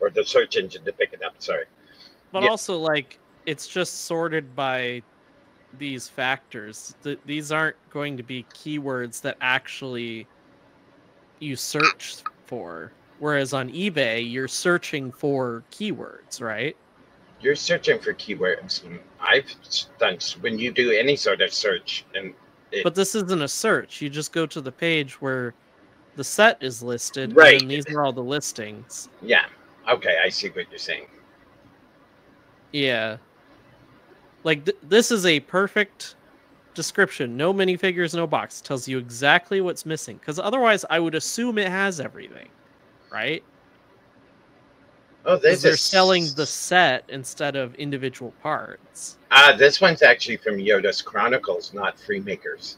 or the search engine to pick it up. Sorry. But also, like, it's just sorted by these factors. These aren't going to be keywords that actually you search for. Whereas on eBay, you're searching for keywords, right? You're searching for keywords. I've done when you do any sort of search, but this isn't a search. You just go to the page where the set is listed, right. and then these are all the listings. Yeah. Okay, I see what you're saying. Yeah. Like, this is a perfect description. No minifigures, no box. It tells you exactly what's missing. Because otherwise, I would assume it has everything, right? Oh, they're selling the set instead of individual parts. This one's actually from Yoda's Chronicles, not Freemakers.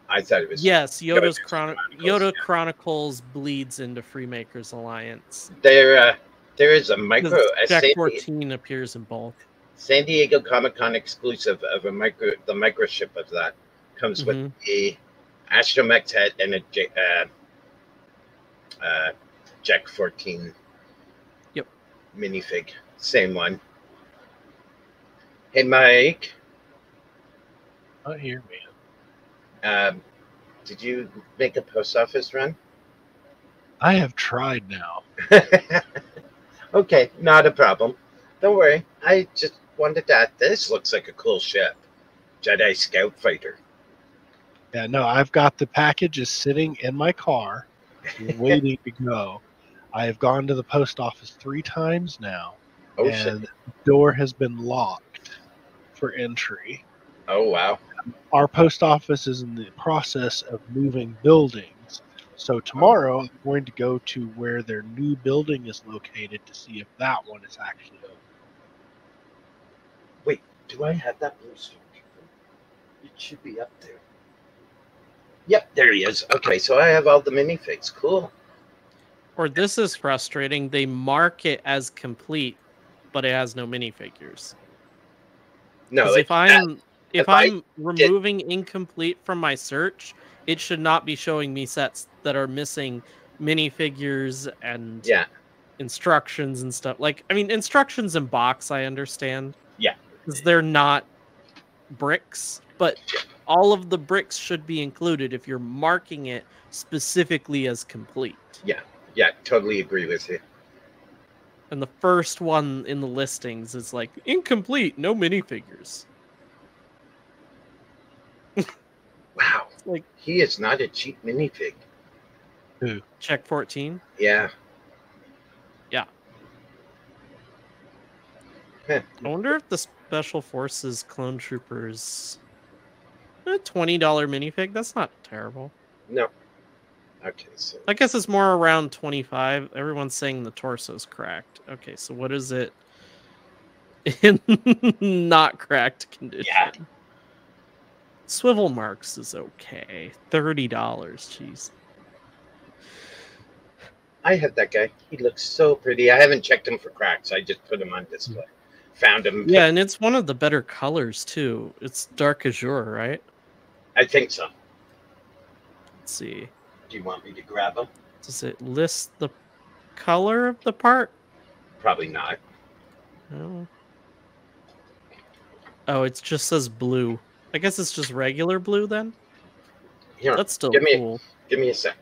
I thought it was. Yes, Yoda Chronicles bleeds into Freemakers Alliance. There is a micro. Jack 14 appears in both. San Diego Comic-Con exclusive of the microchip of that comes with a Astromech head and a Jack 14 minifig. Same one. Hey, Mike. I'm here, man. Did you make a post office run? I have tried now. Okay, not a problem. Don't worry. I just wanted that. This looks like a cool ship. Jedi Scout Fighter. Yeah, no, I've got the packages sitting in my car waiting to go. I have gone to the post office 3 times now. Oh, and shit. The door has been locked for entry. Oh, wow. Our post office is in the process of moving buildings. So tomorrow I'm going to go to where their new building is located to see if that one is actually open. Wait, do I have that blue stormtrooper? It should be up there. Yep, there he is. Okay, so I have all the minifigs. Cool. Or this is frustrating. They mark it as complete, but it has no minifigures. No, if I'm removing incomplete from my search, it should not be showing me sets that are missing minifigures and instructions and stuff. Like, I mean, instructions in box, I understand. Yeah. Because they're not bricks, but all of the bricks should be included if you're marking it specifically as complete. Yeah, totally agree with you. And the first one in the listings is like, incomplete, no minifigures. Wow. Like, he is not a cheap minifig. Who? Check 14? Yeah. Yeah. I wonder if the Special Forces Clone Troopers... a $20 minifig? That's not terrible. No. Okay, so... I guess it's more around 25. Everyone's saying the torso's cracked. Okay, so what is it in not cracked condition? Yeah. Swivel marks is okay. $30, jeez. I have that guy. He looks so pretty. I haven't checked him for cracks. I just put him on display. Found him. Yeah, and it's one of the better colors, too. It's dark azure, right? I think so. Let's see. Do you want me to grab him? Does it list the color of the part? Probably not. No. Oh, it just says blue. I guess it's just regular blue then? Here, that's still cool. Give me a sec.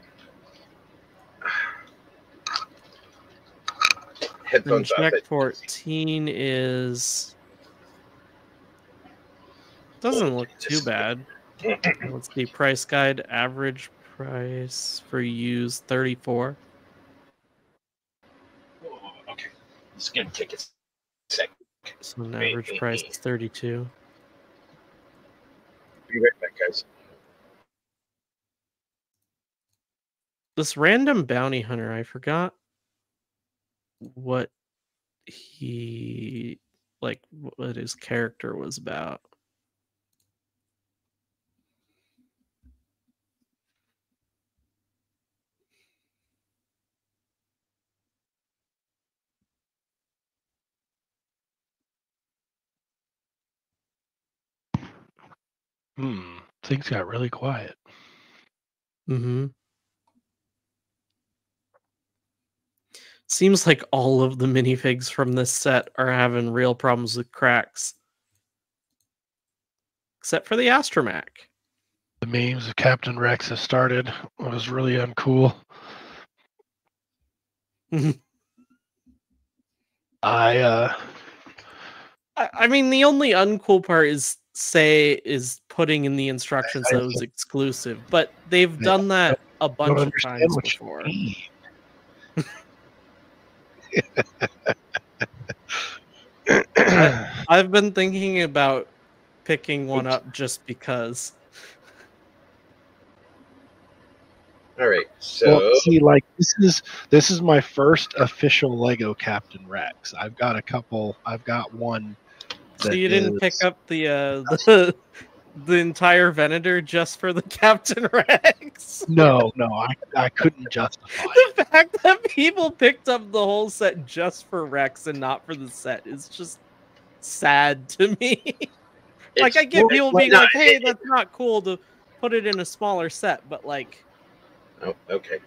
Headphones off. Check 14 is... doesn't look too bad. Let's see. Price guide. Average price for used 34. Okay. It's going to take a sec. So an average price is 32. Be right back, guys. This random bounty hunter, I forgot what he, like, what his character was about. Things got really quiet. Mm-hmm. Seems like all of the minifigs from this set are having real problems with cracks. Except for the Astromech. The memes of Captain Rex have started. It was really uncool. I mean, the only uncool part is putting in the instructions that it was exclusive, but they've done that a bunch of times before. I've been thinking about picking one up just because. All right, so well, see, like this is my first official Lego Captain Rex. I've got a couple. I've got one. So you didn't pick up the entire Venator just for the Captain Rex? No, I couldn't justify the fact that people picked up the whole set just for Rex and not for the set is just sad to me. Like, I get people being like, hey, that's not cool to put it in a smaller set, but like... Oh, okay.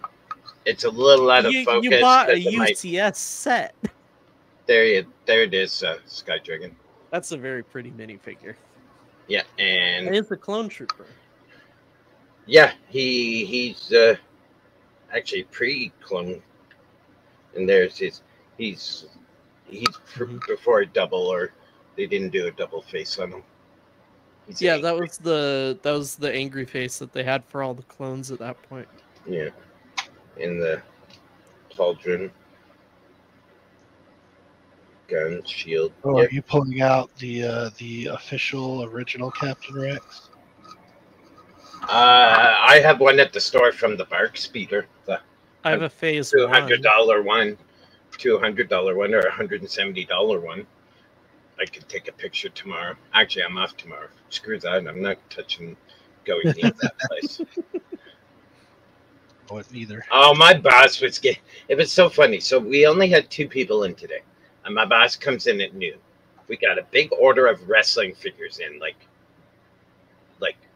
It's a little out of focus. You bought a UCS set. There it is, Sky Dragon. That's a very pretty minifigure. Yeah, and it's a clone trooper. Yeah, he's actually pre-clone, and there's he's before a double, or they didn't do a double face on him. Yeah, that was the angry face that they had for all the clones at that point. Yeah, in the pauldron. Gun, shield. Oh, yep. Are you pulling out the official original Captain Rex? I have one at the store from the Bark Speeder. I have a phase $200 one, $200 one, or $170 one. I could take a picture tomorrow. Actually, I'm off tomorrow. Screw that. I'm not going near that place. Oh, neither. Oh, my boss was getting. It was so funny. So we only had 2 people in today. And my boss comes in at noon. We got a big order of wrestling figures in, like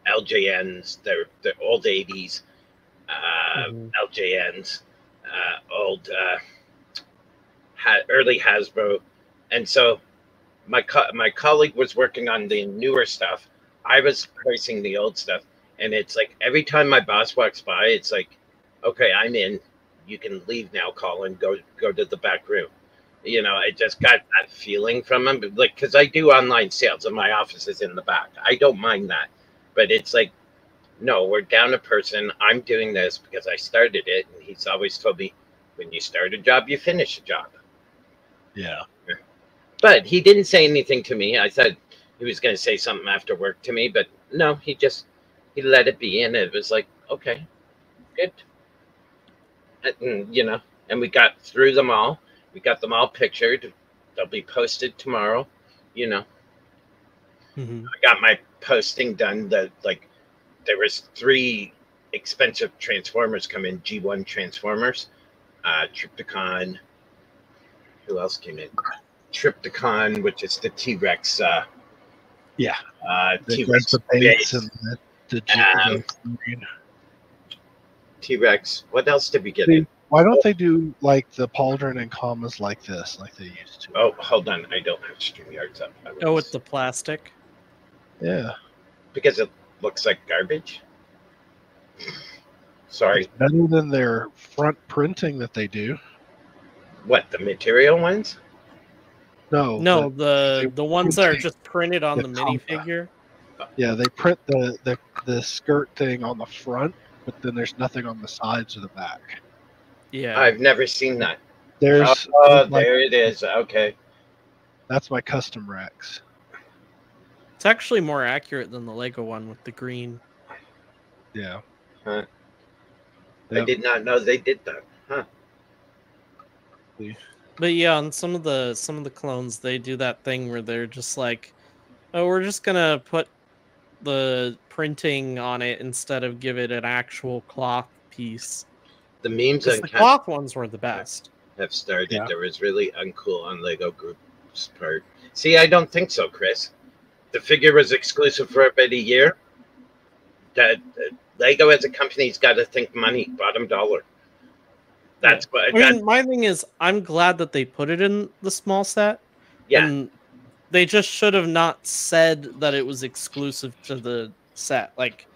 LJNs, the old 80s, LJNs, old early Hasbro. And so my colleague was working on the newer stuff. I was pricing the old stuff. And it's like every time my boss walks by, it's like, okay, I'm in. You can leave now, Colin. Go to the back room. You know, I just got that feeling from him, like, because I do online sales and my office is in the back. I don't mind that, but it's like, no, we're down a person. I'm doing this because I started it, and he's always told me, when you start a job, you finish a job. Yeah. But he didn't say anything to me. I thought he was going to say something after work to me, but no, he let it be, and it was like, okay, good. And, you know, and we got through them all. We got them all pictured. They'll be posted tomorrow. You know, I got my posting done. There was 3 expensive Transformers come in. G1 Transformers, Trypticon. Who else came in? Trypticon, which is the T-Rex. Yeah. T-Rex base and the T-Rex. What else did we get in? Why don't they do like the pauldron and commas like this, like they used to? Oh, hold on. I don't have StreamYards up. Oh, with the plastic? Yeah. Because it looks like garbage? Sorry. It's better than their front printing that they do. What, the material ones? No. No, the ones that are just printed on the minifigure. Yeah, they print the skirt thing on the front, but then there's nothing on the sides or the back. Yeah. I've never seen that. There it is. Okay. That's my custom Rex. It's actually more accurate than the Lego one with the green. Yeah. Huh. Yep. I did not know they did that. Huh. But yeah, on some of the clones, they do that thing where they're just like, oh, we're just gonna put the printing on it instead of give it an actual cloth piece. The memes on the cloth ones were the best. Have started. Yeah. There was really uncool on Lego Group's part. See, I don't think so, Chris. The figure was exclusive for about a year. That Lego as a company's got to think money, bottom dollar. That's what. I mean, my thing is, I'm glad that they put it in the small set. Yeah. And they just should have not said that it was exclusive to the set. Like,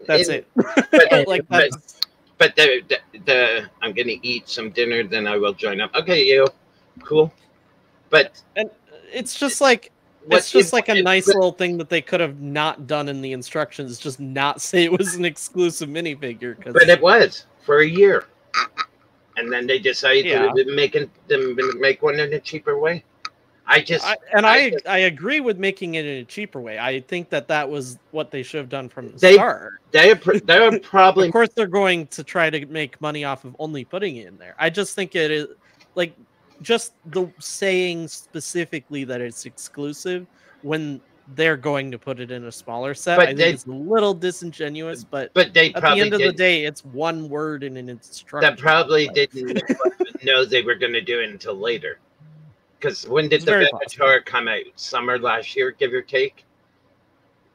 that's it. But, Like, that's... but the I'm gonna eat some dinner, then I will join up. Okay, you cool. But And it's just like a nice little thing that they could have not done in the instructions. Just not say it was an exclusive minifigure. But it was for a year, and then they decided to make one in a cheaper way. I agree with making it in a cheaper way. I think that was what they should have done from the start. They're probably, of course, they're going to try to make money off of only putting it in there. I just think it is like just the saying specifically that it's exclusive when they're going to put it in a smaller set. I think it's a little disingenuous, but they at the end of the day, it's one word in an instruction. That probably didn't know they were going to do it until later. Because when did the Venator come out? Summer last year, give or take?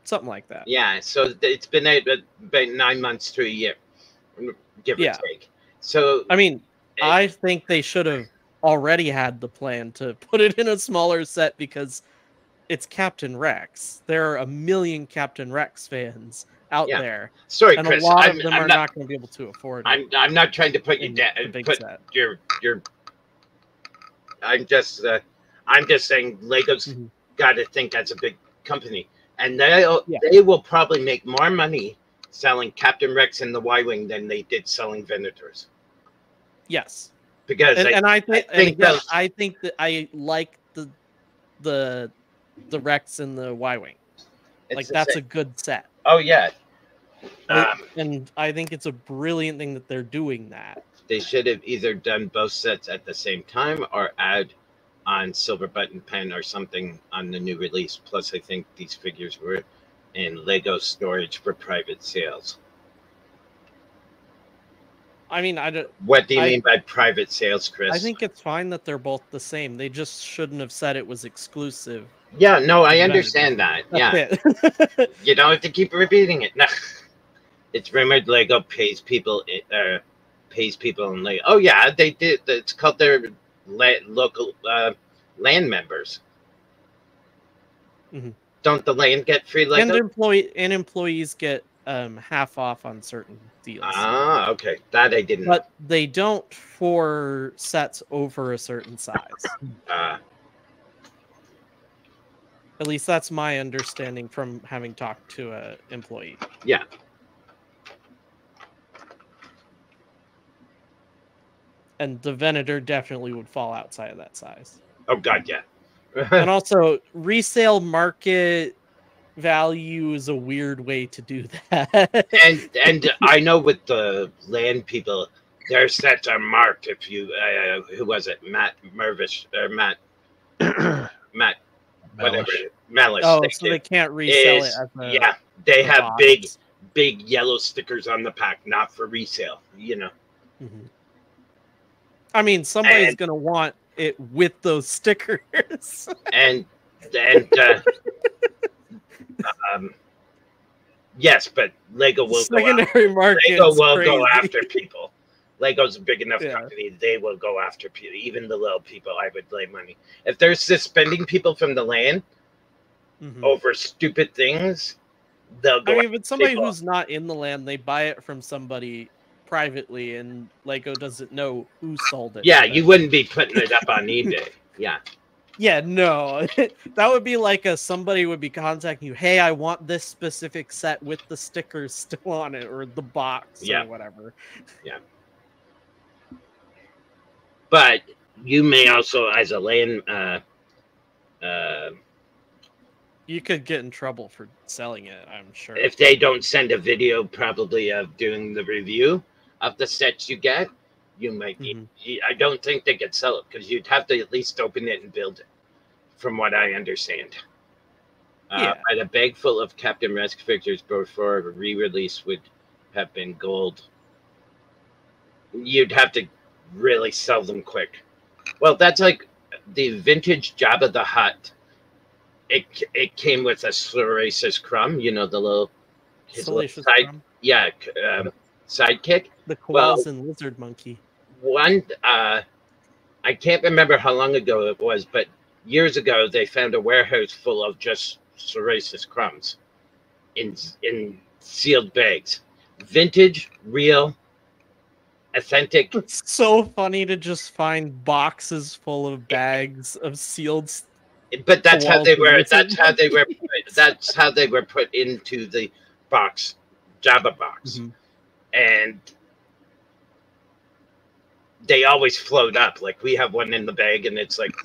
Something like that. Yeah, so it's been out about 9 months to a year, give or take. So I mean, I think they should have already had the plan to put it in a smaller set because it's Captain Rex. There are a million Captain Rex fans out there. Sorry, and Chris, a lot of them are not going to be able to afford it. I'm not trying to put you down. Put your I'm just saying Lego's got to think as a big company, and they will probably make more money selling Captain Rex in the Y-wing than they did selling Venators. Yes, because I think that I like the Rex in the Y-wing. Like that's a good set. Oh yeah, and I think it's a brilliant thing that they're doing that. They should have either done both sets at the same time or add on Silver Button Pen or something on the new release. Plus, I think these figures were in Lego storage for private sales. I mean, What do you mean by private sales, Chris? I think it's fine that they're both the same. They just shouldn't have said it was exclusive. Yeah, no, I understand that. You don't have to keep repeating it. No. It's rumored Lego pays people and like, oh yeah, they did. It's called their local land members. Don't the land get free Lego? And employees get half off on certain deals. Ah, okay, that I didn't. But they don't for sets over a certain size. At least that's my understanding from having talked to an employee. Yeah. And the Venator definitely would fall outside of that size. Oh, God, yeah. And also, resale market value is a weird way to do that. and I know with the land people, their sets are marked. If you, who was it? Matt Mervish or Matt, whatever. Mellish. Oh, so they can't resell it. Yeah, they have big yellow stickers on the pack, not for resale. You know. I mean, somebody's going to want it with those stickers. Yes, but Lego will go after people. Lego's a big enough company; they will go after people, even the little people. I would lay money if they're suspending people from the land over stupid things. They'll go. I mean, but somebody who's not in the land, they buy it from somebody privately, and Lego doesn't know who sold it. Yeah, you wouldn't be putting it up on eBay. Yeah. Yeah, no. That would be like somebody would be contacting you, hey, I want this specific set with the stickers still on it, or the box, or whatever. Yeah. But you may also, as a land... you could get in trouble for selling it, I'm sure. If they don't send a video probably of doing the review of the sets you get, you might be... I don't think they could sell it because you'd have to at least open it and build it, from what I understand. But a bag full of Captain Rex figures before a re-release would have been gold. You'd have to really sell them quick. Well, that's like the vintage Jabba the Hutt. It came with a Salacious crumb, you know, the little... Salacious crumb? Yeah, sidekick. The Well, koalas and lizard monkey. one, I can't remember how long ago it was, but years ago they found a warehouse full of just psoriasis crumbs in sealed bags, vintage, real, authentic. It's so funny to just find boxes full of bags of sealed. But that's how they were. Lizard monkey. That's how they were put into the box, Java box, and they always float up. Like we have one in the bag, and it's like,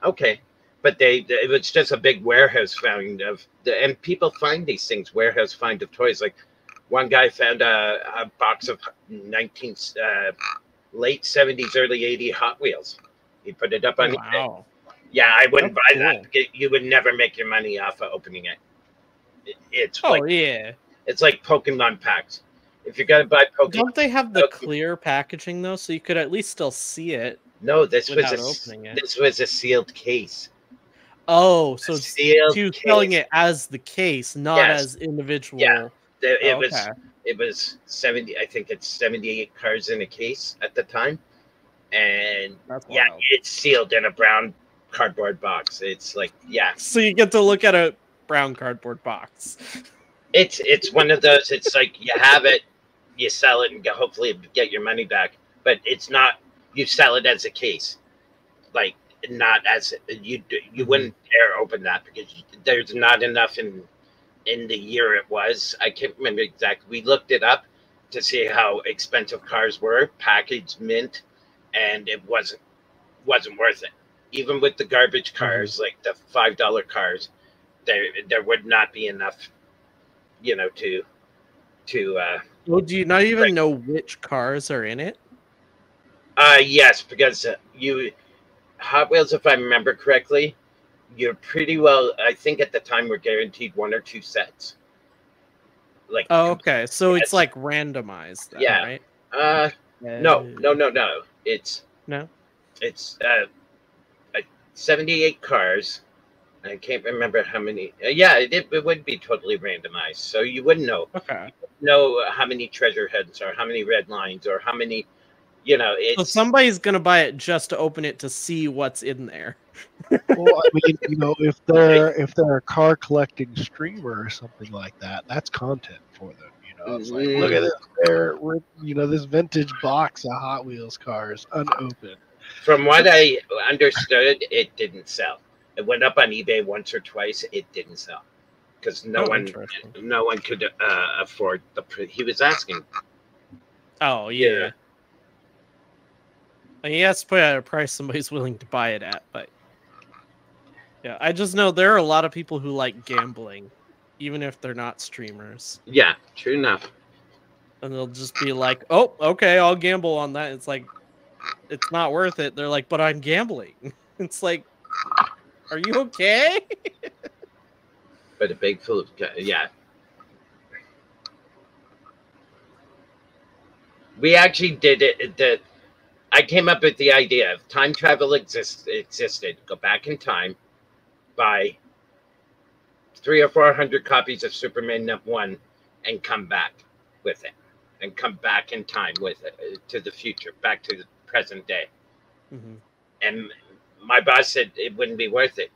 okay, but it was just a big warehouse find and people find these things, warehouse find of toys. Like one guy found a box of late 70s, early 80s Hot Wheels. He put it up on eBay. Wow. Yeah, I wouldn't That's buy that. You would never make your money off of opening it. It's yeah. It's like Pokemon packs. If you're gonna buy Pokemon, Don't they have the clear packaching though, so you could at least still see it? No, this without opening it. This was a sealed case. Oh, so it's sealed you case. selling it as the case, not as individual. Yeah, it was. Okay. It was 70. I think it's 78 cards in a case at the time, and That's yeah, wild. it's sealed in a brown cardboard box. It's like, yeah, So you get to look at a brown cardboard box. it's one of those. It's like you have it, you sell it, and hopefully get your money back. But it's not. You sell it as a case, like not as you wouldn't dare open that because there's not enough in the year it was. I can't remember exactly. We looked it up to see how expensive cars were, packaged mint, and it wasn't worth it. Even with the garbage cars, like the $5 cars, there would not be enough, to Well, do you not even know which cars are in it? yes, because Hot Wheels, if I remember correctly, you're pretty well. I think at the time we're guaranteed one or two sets. Like, okay, so it's like randomized, then, yeah. right? No. It's no. It's 78 cars. I can't remember how many. Yeah, it would be totally randomized, so you wouldn't know. Okay. You wouldn't know how many treasure heads or how many red lines or how many. It's So somebody's gonna buy it just to open it to see what's in there. Well, I mean, if they're a car collecting streamer or something like that, that's content for them. It's like, look at this, this vintage box of Hot Wheels cars unopened. From what I understood, it didn't sell. It went up on eBay once or twice. It didn't sell because no one could afford he was asking. Oh yeah. I mean, he has to put it at a price somebody's willing to buy it at, but yeah, I just know there are a lot of people who like gambling, even if they're not streamers. Yeah, true enough. And they'll just be like, "Oh, okay, I'll gamble on that." It's like, it's not worth it. They're like, "But I'm gambling." It's like, are you okay? But a bag full of yeah. We actually did it. I came up with the idea of time travel existed. Go back in time, buy 300 or 400 copies of Superman #1, and come back with it, and come back in time with it to the future, back to the present day. And my boss said it wouldn't be worth it.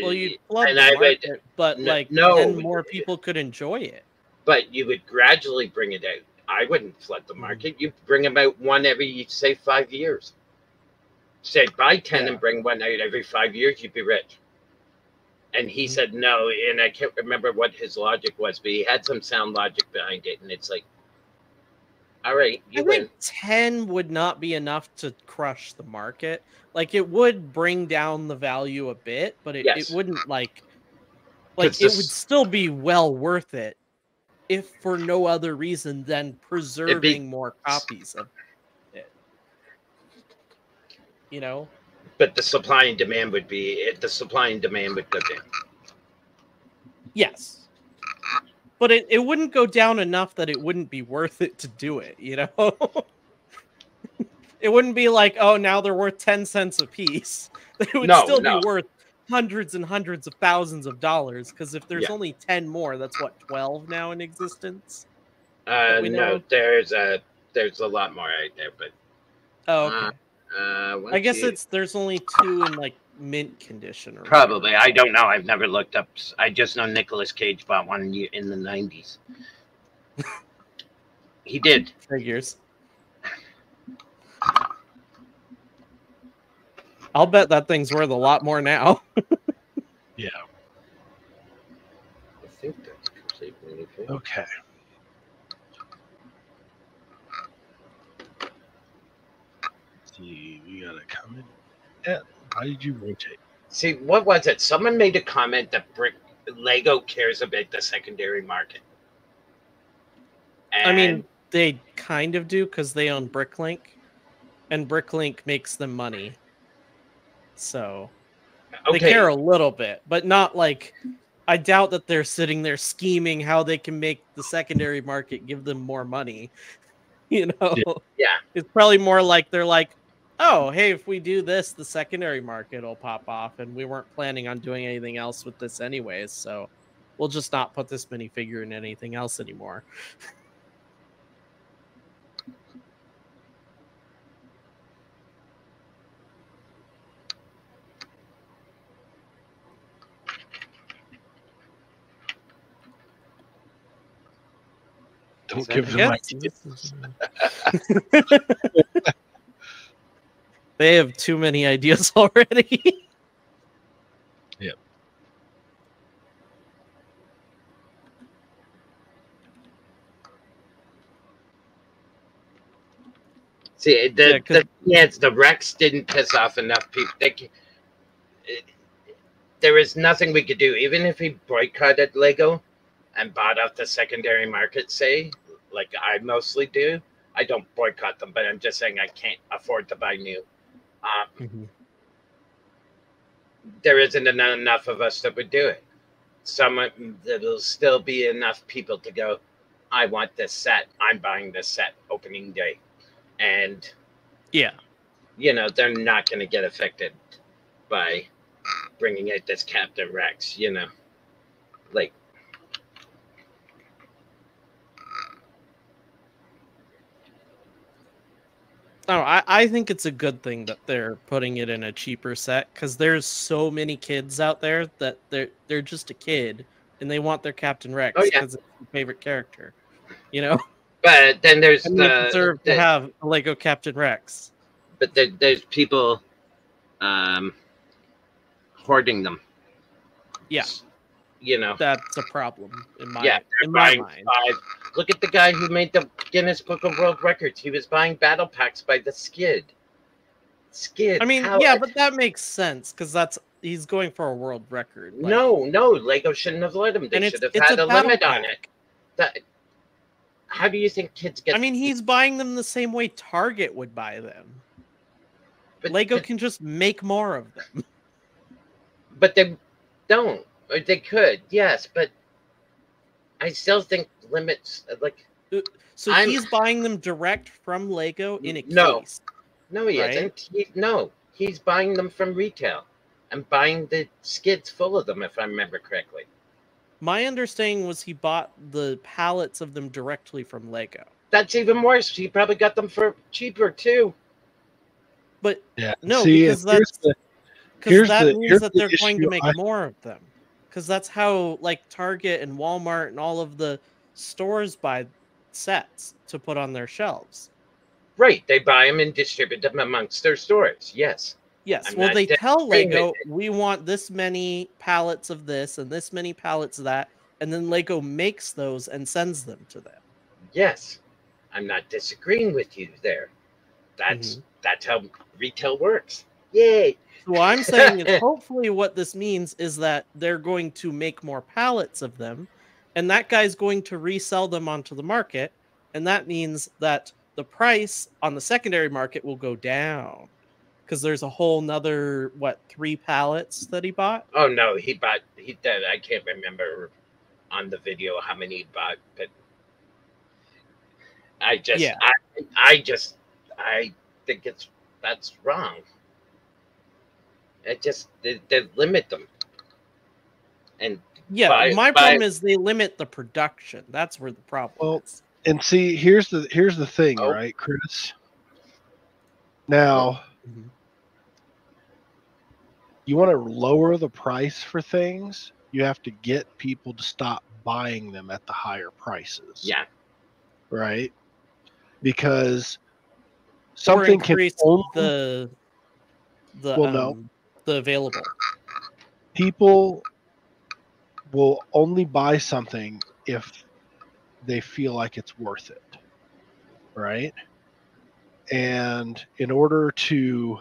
Well, you'd flood the market, but then more people could enjoy it. But you would gradually bring it out. I wouldn't flood the market. You bring about one every, say, 5 years. Say, buy 10 and bring one out every 5 years, you'd be rich. And he said no, and I can't remember what his logic was, but he had some sound logic behind it, and it's like, all right, you win. Think 10 would not be enough to crush the market. Like, it would bring down the value a bit, but it wouldn't, like it would still be well worth it. If for no other reason than preserving more copies of it, But the supply and demand would go down. Yes, but it wouldn't go down enough that it wouldn't be worth it to do it. It wouldn't be like, oh, now they're worth 10 cents a piece. It would still be worth hundreds and hundreds of thousands of dollars, because if there's only 10 more, that's what, 12 now in existence? we know No, of? there's a lot more out there, but Oh, okay. one, I guess two, there's only 2 in like mint condition or probably. whatever. I don't know. I've never looked up. I just know Nicolas Cage bought one in the 90s. He did. Figures. I'll bet that thing's worth a lot more now. Yeah. I think that's complete. Okay. See, we gotta come in. Yeah. Why did you rotate? See, what was it? Someone made a comment that Lego cares about the secondary market. And I mean, they kind of do because they own Bricklink, and Bricklink makes them money. So they care a little bit, but not like. I doubt that they're sitting there scheming how they can make the secondary market give them more money. You know, yeah, it's probably more like they're like, oh, hey, if we do this, the secondary market will pop off, and we weren't planning on doing anything else with this anyways, so we'll just not put this minifigure in anything else anymore. Don't give them ideas. They have too many ideas already. Yep. See, the Rex didn't piss off enough people. There is nothing we could do, even if we boycotted Lego and bought off the secondary market, say, like I mostly do. I don't boycott them, but I'm just saying I can't afford to buy new. There isn't enough of us that would do it. There'll still be enough people to go, I want this set. I'm buying this set opening day. And, yeah, they're not going to get affected by bringing out this Captain Rex, like. No, I think it's a good thing that they're putting it in a cheaper set because there's so many kids out there that they're just a kid and they want their Captain Rex because it's their favorite character, But then there's and they deserve to have a Lego Captain Rex. But there's people hoarding them. Yeah. That's a problem in my mind. Look at the guy who made the Guinness Book of World Records. He was buying battle packs by the skid. I mean, yeah, but that makes sense because he's going for a world record. Like, no, Lego shouldn't have let him. They should have had a limit on it. How do you think kids get? I mean, he's buying them the same way Target would buy them. But Lego can just make more of them. But they don't. Or they could, yes, but I still think limits like. So he's buying them direct from Lego in a case. No, he isn't. He's buying them from retail and buying the skids full of them, if I remember correctly. My understanding was he bought the pallets of them directly from Lego. That's even worse. He probably got them for cheaper too. But because that means that they're going to make more of them. Because that's how Target and Walmart and all of the stores buy sets to put on their shelves. Right. They buy them and distribute them amongst their stores. Yes. Yes. Well, they tell Lego, we want this many pallets of this and this many pallets of that. And then Lego makes those and sends them to them. Yes. I'm not disagreeing with you there. That's how retail works. Yay. What I'm saying is hopefully what this means is that they're going to make more pallets of them, and that guy's going to resell them onto the market, and that means that the price on the secondary market will go down because there's a whole nother 3 pallets that he bought. Oh no, he did. I can't remember on the video how many he bought, but I think that's wrong. They limit them. And my problem is they limit the production. That's where the problem is. And see, here's the thing, Oh. right, Chris? Now, you want to lower the price for things, you have to get people to stop buying them at the higher prices. Yeah. Right? Because Or something can increase only the no. the available. People will only buy something if they feel like it's worth it. Right? And in order to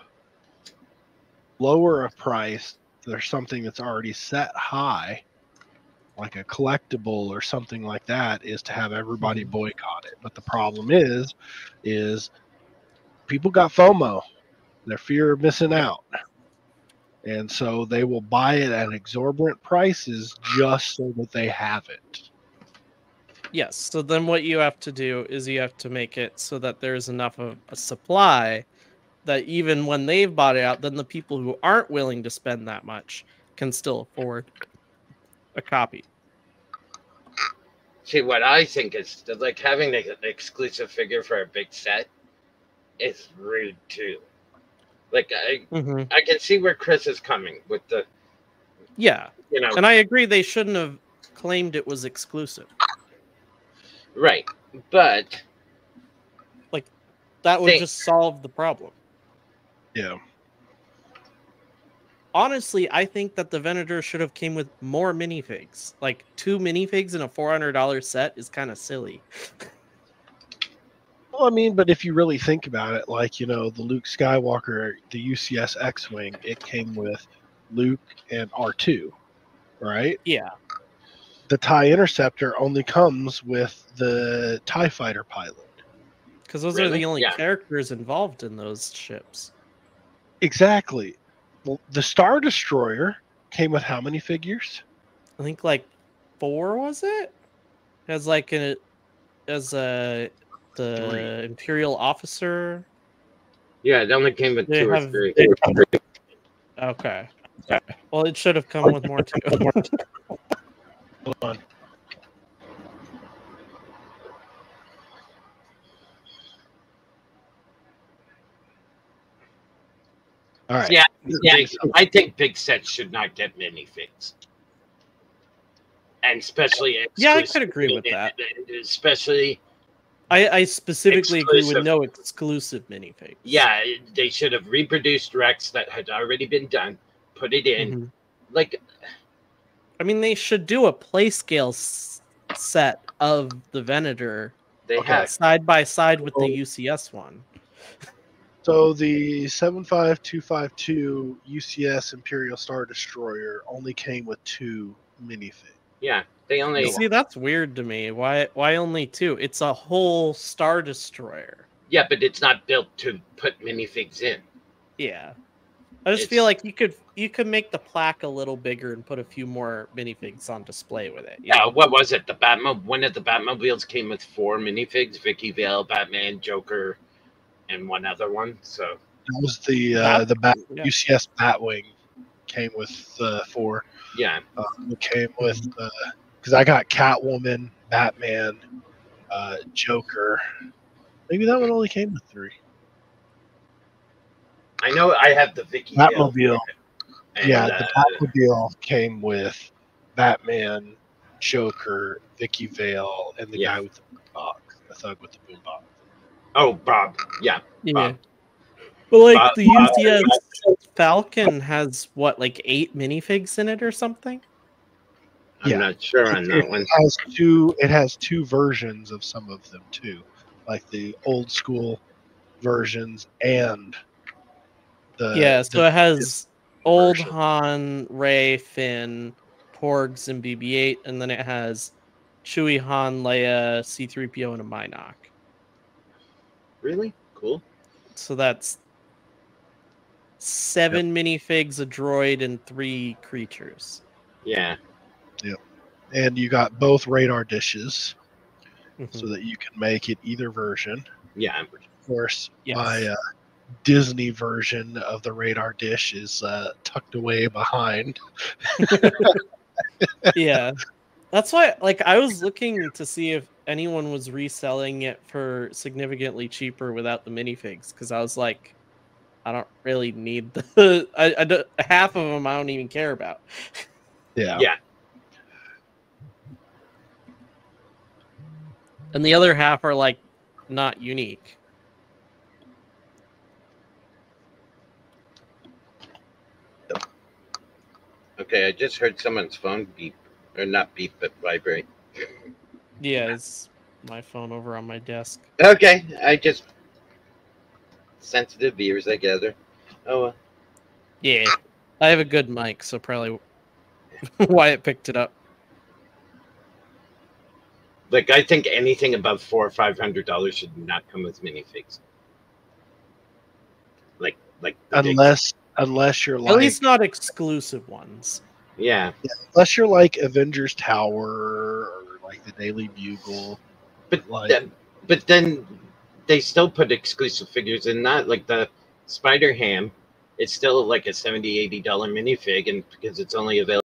lower a price, there's something that's already set high, like a collectible or something like that, is to have everybody boycott it. But the problem is people got FOMO, their fear of missing out. And so they will buy it at exorbitant prices just so that they have it. Yes. So then what you have to do is you have to make it so that there's enough of a supply that even when they've bought it out, then the people who aren't willing to spend that much can still afford a copy. See, what I think is that, like, having an exclusive figure for a big set is rude too. Like, I can see where Chris is coming with the, Yeah. you know, And I agree they shouldn't have claimed it was exclusive. right. But like that would just solve the problem. Yeah. Honestly, I think that the Venator should have came with more minifigs. Like 2 minifigs in a $400 set is kind of silly. Well, I mean, but if you really think about it, like, the Luke Skywalker, the UCS X-Wing, it came with Luke and R2, right? Yeah. The TIE Interceptor only comes with the TIE Fighter pilot. Because those are the only characters involved in those ships. Exactly. Well, the Star Destroyer came with how many figures? I think like 4, was it? As like the 3. Imperial officer. Yeah, it only came with 2 or 3. Okay. Well, it should have come with more too. Hold on. All right. Yeah. I think big sets should not get minifigs, and especially I could agree with that. Especially, I specifically agree with no exclusive minifigs. Yeah, they should have reproduced Rex that had already been done, put it in. Like, I mean, they should do a play scale set of the Venator. They have side by side with the UCS one. So the 75252 UCS Imperial Star Destroyer only came with 2 minifigs. Yeah, they only see. That's weird to me. Why only 2? It's a whole Star Destroyer. Yeah, but it's not built to put minifigs in. Yeah, I just feel like you could make the plaque a little bigger and put a few more minifigs on display with it. Yeah, what was it? The Batmobile. One of the Batmobiles came with 4 minifigs: Vicky Vale, Batman, Joker, and one other one. So that was the UCS Batwing came with 4. Yeah, it came with because I got Catwoman, Batman, Joker. Maybe that one only came with 3. I know I have the Vicky Batmobile. The Batmobile came with Batman, Joker, Vicky Vale, and the guy with the boombox, the thug with the boombox. Oh, Bob. Yeah. Bob. But like the UCS Falcon has what, like 8 minifigs in it or something? I'm not sure on that one. It has 2 versions of some of them too, like the old school versions and the so it has old version. Han, Rey, Finn, Porgs, and BB-8, and then it has Chewie, Han, Leia, C-3PO, and a Mynock. Really? Cool. So that's 7 minifigs, a droid, and 3 creatures. Yeah. Yep. And you got both radar dishes so that you can make it either version. Yeah. Of course, my Disney version of the radar dish is tucked away behind. Yeah. That's why, like, I was looking to see if anyone was reselling it for significantly cheaper without the minifigs, because I was like, I don't really need the half of them. I don't even care about. Yeah. Yeah. And the other half are like not unique. Okay, I just heard someone's phone beep, or not beep, but vibrate. Yeah, it's my phone over on my desk. Okay, I just sensitive ears, I gather. Oh, well. Yeah, I have a good mic, so probably why it picked it up. Like, I think anything above $400 or $500 should not come with minifigs. Like the big, Unless you're At like least not exclusive ones. yeah. unless you're like Avengers Tower or like the Daily Bugle. But Like then they still put exclusive figures in that, like the Spider Ham. It's still like a $70-$80 minifig, and because it's only available